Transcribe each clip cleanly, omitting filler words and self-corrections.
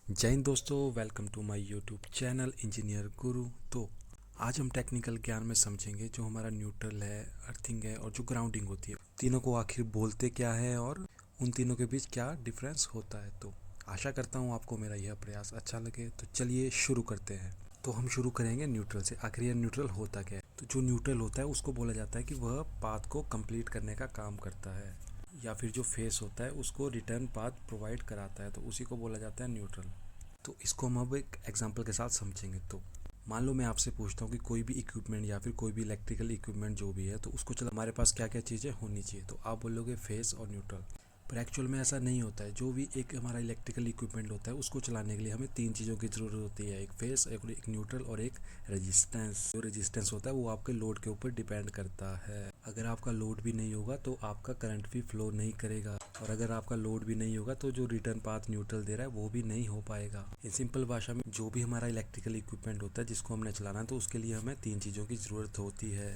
जय हिंद दोस्तों, welcome to my YouTube channel engineer guru. तो आज हम टेक्निकल ज्ञान में समझेंगे जो हमारा न्यूट्रल है, अर्थिंग है और जो ग्राउंडिंग होती है, तीनों को आखिर बोलते क्या है और उन तीनों के बीच क्या डिफरेंस होता है। तो आशा करता हूँ आपको मेरा यह प्रयास अच्छा लगे। तो चलिए शुरू करते हैं। तो हम शुरू करेंगे न्यूट्रल से। आखिर यह न्यूट्रल होता क्या है? तो जो न्यूट्रल होता है उसको बोला जाता है कि वह पाथ को कंप्लीट करने का काम करता है, या फिर जो फेस होता है उसको रिटर्न पाथ प्रोवाइड कराता है, तो उसी को बोला जाता है न्यूट्रल। तो इसको हम अब एक एग्जांपल के साथ समझेंगे। तो मान लो मैं आपसे पूछता हूँ कि कोई भी इक्विपमेंट या फिर कोई भी इलेक्ट्रिकल इक्विपमेंट जो भी है, तो उसको चला हमारे पास क्या क्या चीज़ें होनी चाहिए, तो आप बोलोगे फेस और न्यूट्रल। पर एक्चुअल में ऐसा नहीं होता है। जो भी एक हमारा इलेक्ट्रिकल इक्विपमेंट होता है उसको चलाने के लिए हमें तीन चीज़ों की ज़रूरत होती है, एक फेस, एक न्यूट्रल और एक रेजिस्टेंस। जो रेजिस्टेंस होता है वो आपके लोड के ऊपर डिपेंड करता है। अगर आपका लोड भी नहीं होगा तो आपका करंट भी फ्लो नहीं करेगा, और अगर आपका लोड भी नहीं होगा तो जो रिटर्न पाथ न्यूट्रल दे रहा है वो भी नहीं हो पाएगा। इन सिंपल भाषा में जो भी हमारा इलेक्ट्रिकल इक्विपमेंट होता है जिसको हमने चलाना है, तो उसके लिए हमें तीन चीज़ों की ज़रूरत होती है,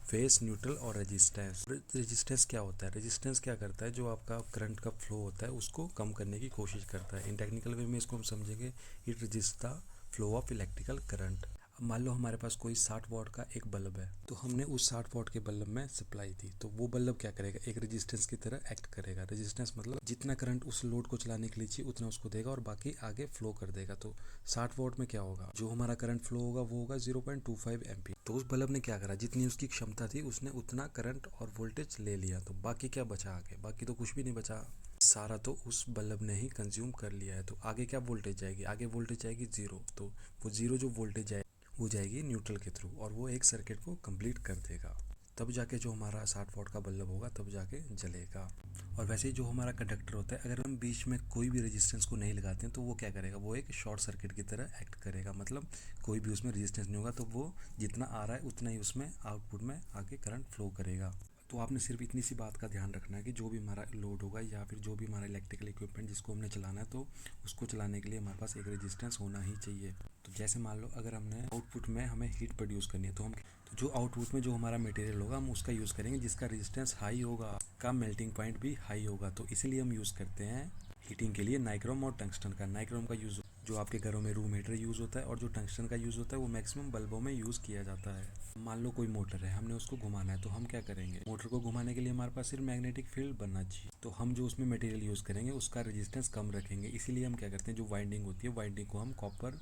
फेस, न्यूट्रल और रेजिस्टेंस। रेजिस्टेंस क्या होता है? रेजिस्टेंस क्या करता है? जो आपका करंट का फ्लो होता है उसको कम करने की कोशिश करता है। इन टेक्निकल वे में इसको हम समझेंगे, it resist the flow of electrical current. अब मान लो हमारे पास कोई 60 वॉट का एक बल्ब है, तो हमने उस 60 वॉट के बल्ब में सप्लाई दी, तो वो बल्ब क्या करेगा? एक रेजिस्टेंस की तरह एक्ट करेगा। रेजिस्टेंस मतलब जितना करंट उस लोड को चलाने के लिए चाहिए उतना उसको देगा और बाकी आगे फ्लो कर देगा। तो 60 वॉट में क्या होगा? जो हमारा करंट फ्लो होगा वो होगा 0.25 एम्पीयर। तो उस बल्ब ने क्या करा? जितनी उसकी क्षमता थी उसने उतना करंट और वोल्टेज ले लिया, तो बाकी क्या बचा आगे? बाकी तो कुछ भी नहीं बचा, सारा तो उस बल्ब ने ही कंज्यूम कर लिया है। तो आगे क्या वोल्टेज जाएगी? आगे वोल्टेज जाएगी जीरो। तो वो जीरो जो वोल्टेज जाएगी वो जाएगी न्यूट्रल के थ्रू और वो एक सर्किट को कंप्लीट कर देगा। तब जाके जो हमारा 60 वॉट का बल्ब होगा तब जाके जलेगा। और वैसे ही जो हमारा कंडक्टर होता है, अगर हम बीच में कोई भी रेजिस्टेंस को नहीं लगाते हैं तो वो क्या करेगा? वो एक शॉर्ट सर्किट की तरह एक्ट करेगा। मतलब कोई भी उसमें रेजिस्टेंस नहीं होगा, तो वो जितना आ रहा है उतना ही उसमें आउटपुट में आगे करंट फ्लो करेगा। तो आपने सिर्फ इतनी सी बात का ध्यान रखना है कि जो भी हमारा लोड होगा या फिर जो भी हमारा इलेक्ट्रिकल इक्विपमेंट जिसको हमने चलाना है, तो उसको चलाने के लिए हमारे पास एक रेजिस्टेंस होना ही चाहिए। तो जैसे मान लो अगर हमने आउटपुट में हमें हीट प्रोड्यूस करनी है, तो जो आउटपुट में जो हमारा मटेरियल होगा हम उसका यूज़ करेंगे जिसका रेजिस्टेंस हाई होगा, का मेल्टिंग पॉइंट भी हाई होगा। तो इसीलिए हम यूज़ करते हैं हीटिंग के लिए नाइक्रोम और टंगस्टन का। नाइक्रोम का यूज़ जो आपके घरों में रूम हीटर यूज़ होता है, और जो टंगस्टन का यूज़ होता है वो मैक्सिमम बल्बों में यूज़ किया जाता है। मान लो कोई मोटर है, हमने उसको घुमाना है, तो हम क्या करेंगे? मोटर को घुमाने के लिए हमारे पास सिर्फ मैग्नेटिक फील्ड बनना चाहिए, तो हम जो उसमें मटेरियल यूज़ करेंगे उसका रेजिस्टेंस कम रखेंगे। इसीलिए हम क्या करते हैं, जो वाइंडिंग होती है वाइंडिंग को हम कॉपर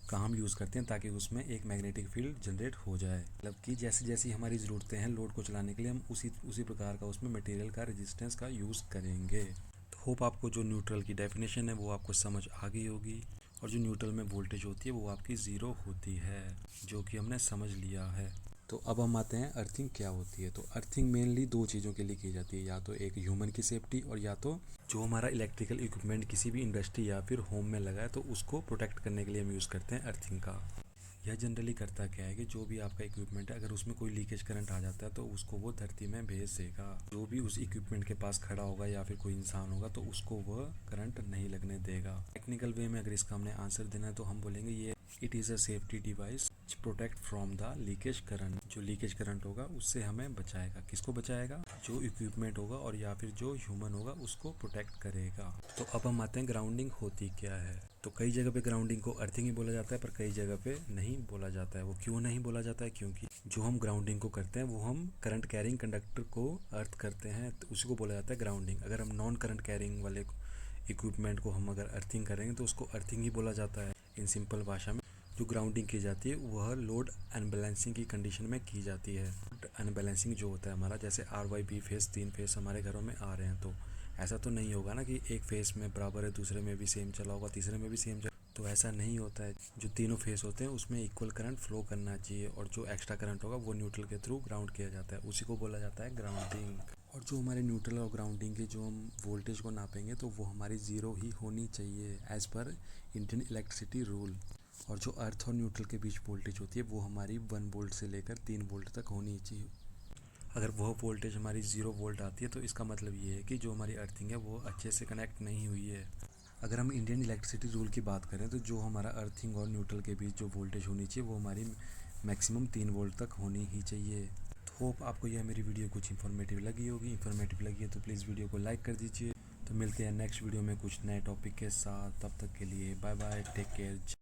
का हम यूज़ करते हैं ताकि उसमें एक मैग्नेटिक फील्ड जनरेट हो जाए। मतलब कि जैसे जैसी हमारी ज़रूरतें हैं लोड को चलाने के लिए, हम उसी उसी प्रकार का उसमें मटेरियल का रेजिस्टेंस का यूज़ करेंगे। तो होप आपको जो न्यूट्रल की डेफिनेशन है वो आपको समझ आ गई होगी, और जो न्यूट्रल में वोल्टेज होती है वो आपकी ज़ीरो होती है, जो कि हमने समझ लिया है। तो अब हम आते हैं अर्थिंग क्या होती है। तो अर्थिंग मेनली दो चीज़ों के लिए की जाती है, या तो एक ह्यूमन की सेफ्टी, और या तो जो हमारा इलेक्ट्रिकल इक्विपमेंट किसी भी इंडस्ट्री या फिर होम में लगा है तो उसको प्रोटेक्ट करने के लिए हम यूज़ करते हैं अर्थिंग का। यह जनरली करता क्या है कि जो भी आपका इक्विपमेंट है अगर उसमें कोई लीकेज करंट आ जाता है तो उसको वो धरती में भेज देगा। जो भी उस इक्विपमेंट के पास खड़ा होगा या फिर कोई इंसान होगा तो उसको वह करंट नहीं लगने देगा। टेक्निकल वे में अगर इसका हमने आंसर देना है तो हम बोलेंगे ये it is a safety device protect from the leakage current. जो लीकेज करंट होगा उससे हमें बचाएगा। किसको बचाएगा? जो इक्विपमेंट होगा और या फिर जो ह्यूमन होगा उसको प्रोटेक्ट करेगा। तो अब हम आते हैं ग्राउंडिंग होती क्या है। तो कई जगह पे ग्राउंडिंग को अर्थिंग ही बोला जाता है, पर कई जगह पे नहीं बोला जाता है। वो क्यों नहीं बोला जाता है? क्योंकि जो हम ग्राउंडिंग को करते हैं वो हम करंट कैरिंग कंडक्टर को अर्थ करते हैं, तो उसी को बोला जाता है ग्राउंडिंग। अगर हम नॉन करंट कैरिंग वाले इक्विपमेंट को हम अगर अर्थिंग करेंगे तो उसको अर्थिंग ही बोला जाता है। इन सिंपल भाषा में जो ग्राउंडिंग की जाती है वह लोड अनबैलेंसिंग की कंडीशन में की जाती है। अनबैलेंसिंग जो होता है हमारा, जैसे आर वाई बी फेस, तीन फेस हमारे घरों में आ रहे हैं, तो ऐसा तो नहीं होगा ना कि एक फेस में बराबर है, दूसरे में भी सेम चला होगा, तीसरे में भी सेम चला, तो ऐसा नहीं होता है। जो तीनों फेस होते हैं उसमें इक्वल करंट फ्लो करना चाहिए, और जो एक्स्ट्रा करंट होगा वो न्यूट्रल के थ्रू ग्राउंड किया जाता है, उसी को बोला जाता है ग्राउंडिंग। और जो हमारे न्यूट्रल और ग्राउंडिंग के जो हम वोल्टेज को नापेंगे तो वो हमारी ज़ीरो ही होनी चाहिए as per Indian electricity rule. और जो अर्थ और न्यूट्रल के बीच वोल्टेज होती है वो हमारी 1 वोल्ट से लेकर 3 वोल्ट तक होनी चाहिए। अगर वह वोल्टेज हमारी 0 वोल्ट आती है तो इसका मतलब ये है कि जो हमारी अर्थिंग है वो अच्छे से कनेक्ट नहीं हुई है। अगर हम इंडियन इलेक्ट्रिसिटी रूल की बात करें तो जो हमारा अर्थिंग और न्यूट्रल के बीच जो वोल्टेज होनी चाहिए वो हमारी मैक्सिमम 3 वोल्ट तक होनी ही चाहिए। तो होप आपको यह मेरी वीडियो कुछ इन्फॉर्मेटिव लगी होगी। इन्फॉर्मेटिव लगी है तो प्लीज़ वीडियो को लाइक कर दीजिए। तो मिलते हैं नेक्स्ट वीडियो में कुछ नए टॉपिक के साथ। तब तक के लिए बाय बाय, टेक केयर।